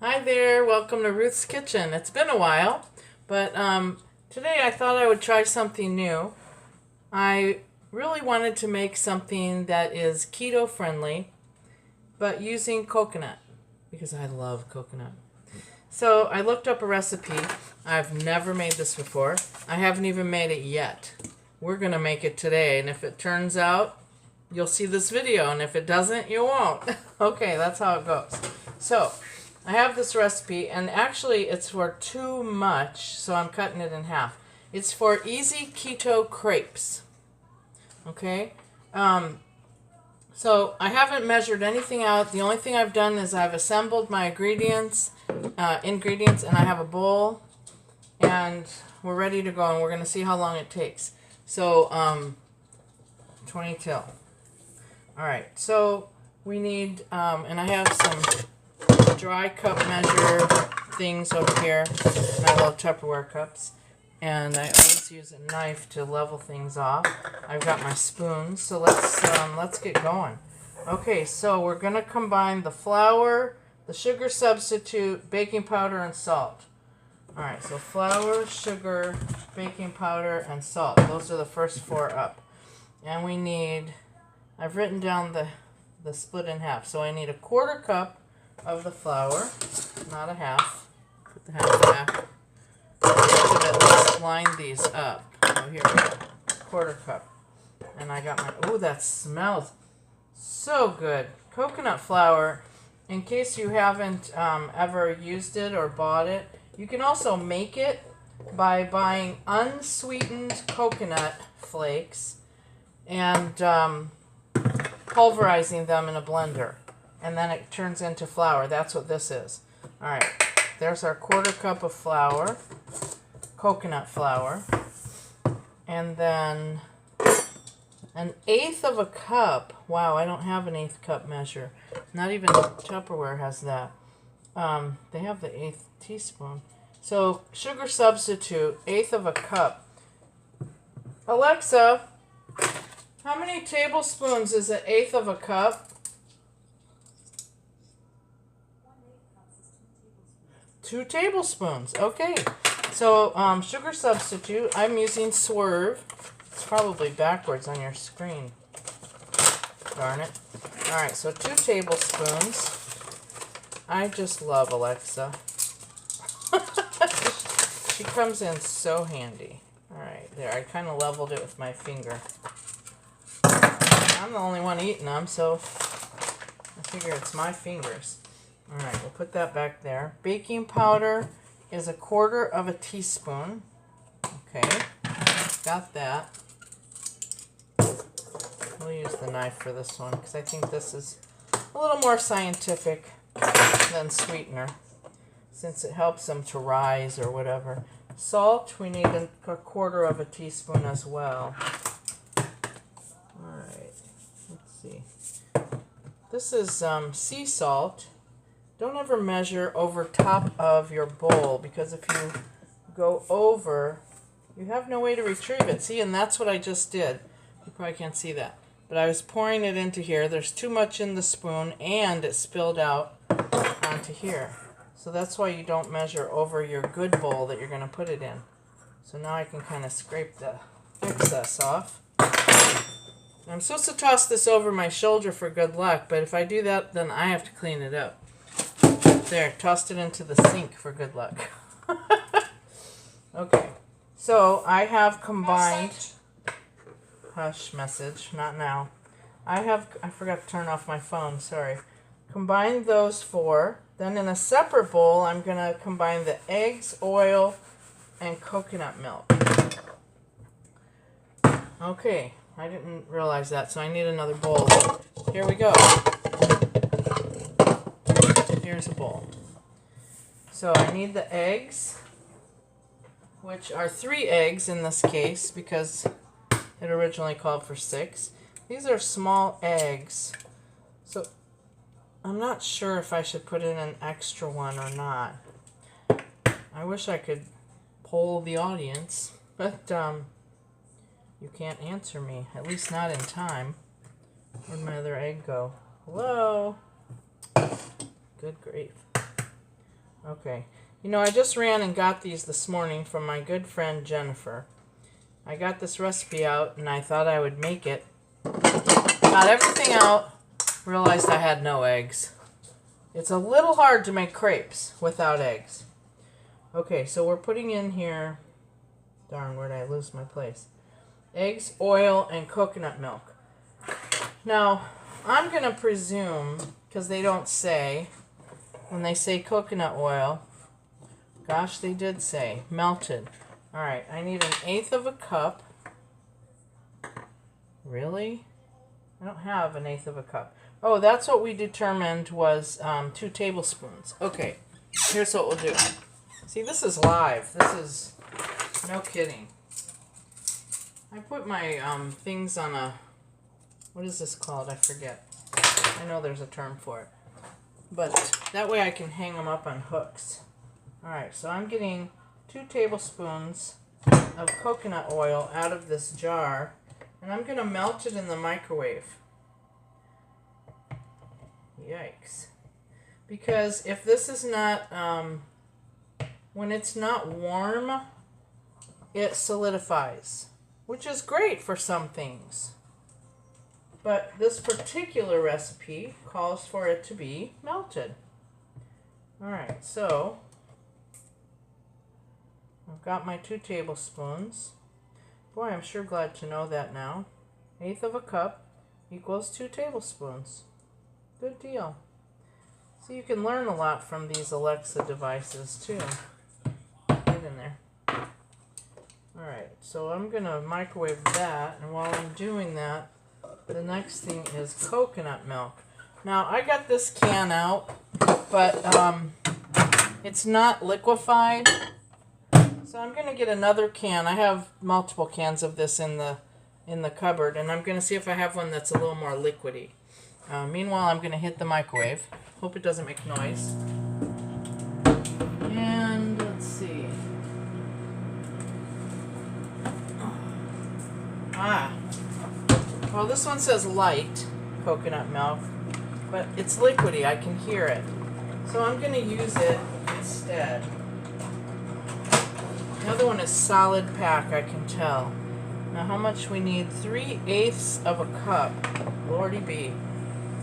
Hi there, welcome to Ruth's Kitchen. It's been a while, but today I thought I would try something new. I really wanted to make something that is keto friendly, but using coconut, because I love coconut. So I looked up a recipe. I've never made this before. I haven't even made it yet. We're going to make it today, and if it turns out, you'll see this video, and if it doesn't, you won't. Okay, that's how it goes. So I have this recipe, and actually it's for too much, so I'm cutting it in half. It's for easy keto crepes. Okay? So I haven't measured anything out. The only thing I've done is I've assembled my ingredients, and I have a bowl, and we're ready to go, and we're going to see how long it takes. So, 20 till. Alright, so we need, and I have some dry cup measure things over here, my little Tupperware cups, and I always use a knife to level things off. I've got my spoons, so let's get going. Okay, so we're going to combine the flour, the sugar substitute, baking powder, and salt. Alright, so flour, sugar, baking powder, and salt. Those are the first four up. And we need, I've written down the split in half. So I need a quarter cup of the flour, not a half. Put the half back. Let's line these up. Oh, here we go. Quarter cup. And I got my, ooh, that smells so good. Coconut flour, in case you haven't ever used it or bought it, you can also make it by buying unsweetened coconut flakes and pulverizing them in a blender. And then it turns into flour. That's what this is. Alright, there's our quarter cup of flour, coconut flour. And then an eighth of a cup. Wow, I don't have an eighth cup measure. Not even Tupperware has that. They have the eighth teaspoon. So sugar substitute, eighth of a cup. Alexa, how many tablespoons is an eighth of a cup? 2 tablespoons. Okay. So sugar substitute, I'm using Swerve. It's probably backwards on your screen. Darn it. Alright, so 2 tablespoons. I just love Alexa. She comes in so handy. Alright, there. I kind of leveled it with my finger. I'm the only one eating them, so I figure it's my fingers. Alright, we'll put that back there. Baking powder is a quarter of a teaspoon. Okay, got that. We'll use the knife for this one because I think this is a little more scientific than sweetener, since it helps them to rise or whatever. Salt, we need a quarter of a teaspoon as well. Alright, let's see. This is sea salt. Don't ever measure over top of your bowl, because if you go over, you have no way to retrieve it. See, and that's what I just did. You probably can't see that. But I was pouring it into here. There's too much in the spoon, and it spilled out onto here. So that's why you don't measure over your good bowl that you're going to put it in. So now I can kind of scrape the excess off. I'm supposed to toss this over my shoulder for good luck, but if I do that, then I have to clean it up. There, tossed it into the sink for good luck. Okay, so I have combined... Hush message, not now. I forgot to turn off my phone, sorry. Combine those 4. Then in a separate bowl, I'm going to combine the eggs, oil, and coconut milk. Okay, I didn't realize that, so I need another bowl. Here we go. Here's a bowl. So I need the eggs, which are 3 eggs in this case, because it originally called for 6. These are small eggs, so I'm not sure if I should put in an extra one or not. I wish I could poll the audience, but you can't answer me, at least not in time. Where'd my other egg go? Hello? Good grief. Okay. You know, I just ran and got these this morning from my good friend Jennifer. I got this recipe out and I thought I would make it. Got everything out, realized I had no eggs. It's a little hard to make crepes without eggs. Okay, so we're putting in here, darn, where did I lose my place? Eggs, oil, and coconut milk. Now, I'm going to presume, because they don't say, when they say coconut oil, gosh, they did say melted. All right, I need 1/8 of a cup. Really? I don't have 1/8 of a cup. Oh, that's what we determined was 2 tablespoons. Okay, here's what we'll do. See, this is live. This is no kidding. I put my things on a, what is this called? I forget. I know there's a term for it. But that way I can hang them up on hooks. Alright, so I'm getting 2 tablespoons of coconut oil out of this jar. And I'm going to melt it in the microwave. Yikes. Because if this is not, when it's not warm, it solidifies. Which is great for some things. But this particular recipe calls for it to be melted. Alright, so I've got my 2 tablespoons. Boy, I'm sure glad to know that now. 1/8 of a cup equals 2 tablespoons. Good deal. So you can learn a lot from these Alexa devices too. Get in there. Alright, so I'm going to microwave that, and while I'm doing that, the next thing is coconut milk. Now, I got this can out, but it's not liquefied. So I'm going to get another can. I have multiple cans of this in the cupboard, and I'm going to see if I have one that's a little more liquidy. Meanwhile, I'm going to hit the microwave. Hope it doesn't make noise. And let's see. Well, this one says light coconut milk, but it's liquidy. I can hear it. So I'm going to use it instead. The other one is solid pack, I can tell. Now how much we need? 3/8 of a cup. Lordy be.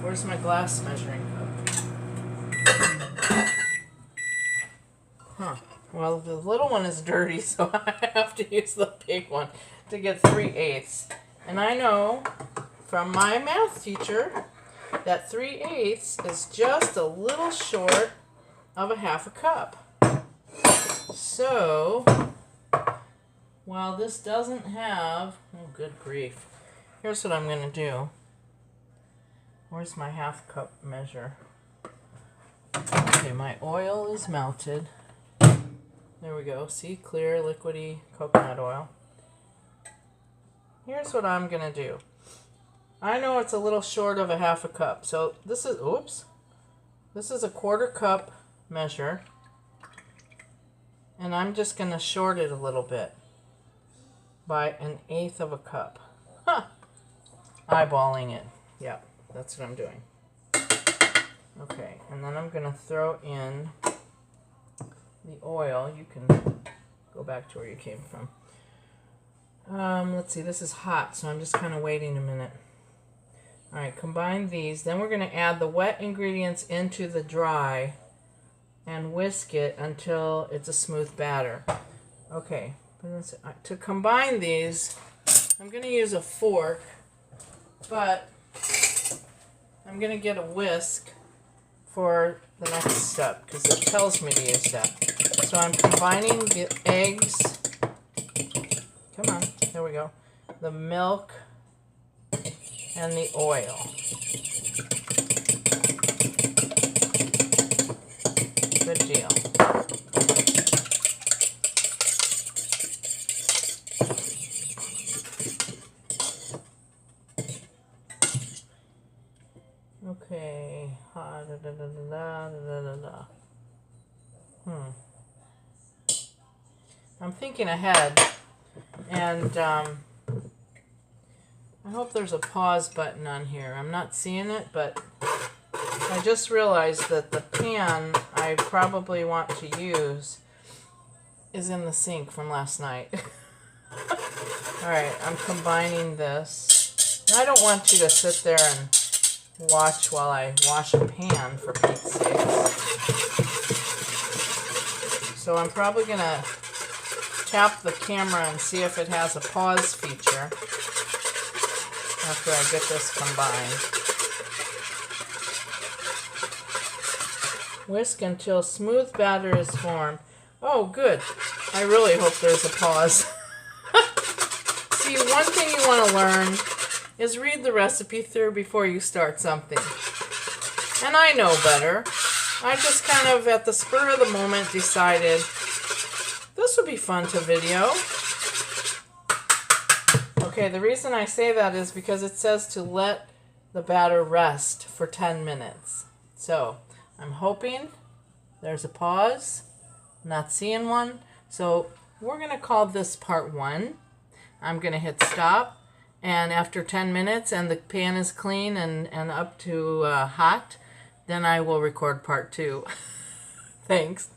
Where's my glass measuring cup? Huh. Well, the little one is dirty, so I have to use the big one to get 3/8. And I know from my math teacher that 3/8 is just a little short of a 1/2 cup. So, while this doesn't have, oh good grief, here's what I'm going to do. Where's my 1/2 cup measure? Okay, my oil is melted. There we go. See, clear, liquidy coconut oil. Here's what I'm going to do. I know it's a little short of a 1/2 cup. So this is, oops, this is a 1/4 cup measure. And I'm just going to short it a little bit by 1/8 of a cup. Huh. Eyeballing it. Yep, that's what I'm doing. Okay, and then I'm going to throw in the oil. You can go back to where you came from. Let's see, this is hot, so I'm just kind of waiting a minute. Alright, combine these. Then we're going to add the wet ingredients into the dry and whisk it until it's a smooth batter. Okay, to combine these, I'm going to use a fork, but I'm going to get a whisk for the next step because it tells me to use that. So I'm combining the eggs. Come on, there we go. The milk and the oil. Good deal. Okay. I'm thinking ahead, and I hope there's a pause button on here. I'm not seeing it, but I just realized that the pan I probably want to use is in the sink from last night. Alright, I'm combining this. I don't want you to sit there and watch while I wash a pan, for Pete's sakes. So I'm probably going to tap the camera and see if it has a pause feature after I get this combined. Whisk until smooth batter is formed. Oh, good. I really hope there's a pause. See, one thing you want to learn is read the recipe through before you start something. And I know better. I just kind of, at the spur of the moment, decided this would be fun to video. Okay, the reason I say that is because it says to let the batter rest for 10 minutes. So, I'm hoping there's a pause. Not seeing one. So, we're going to call this part 1. I'm going to hit stop. And after 10 minutes and the pan is clean and up to hot, then I will record part 2. Thanks.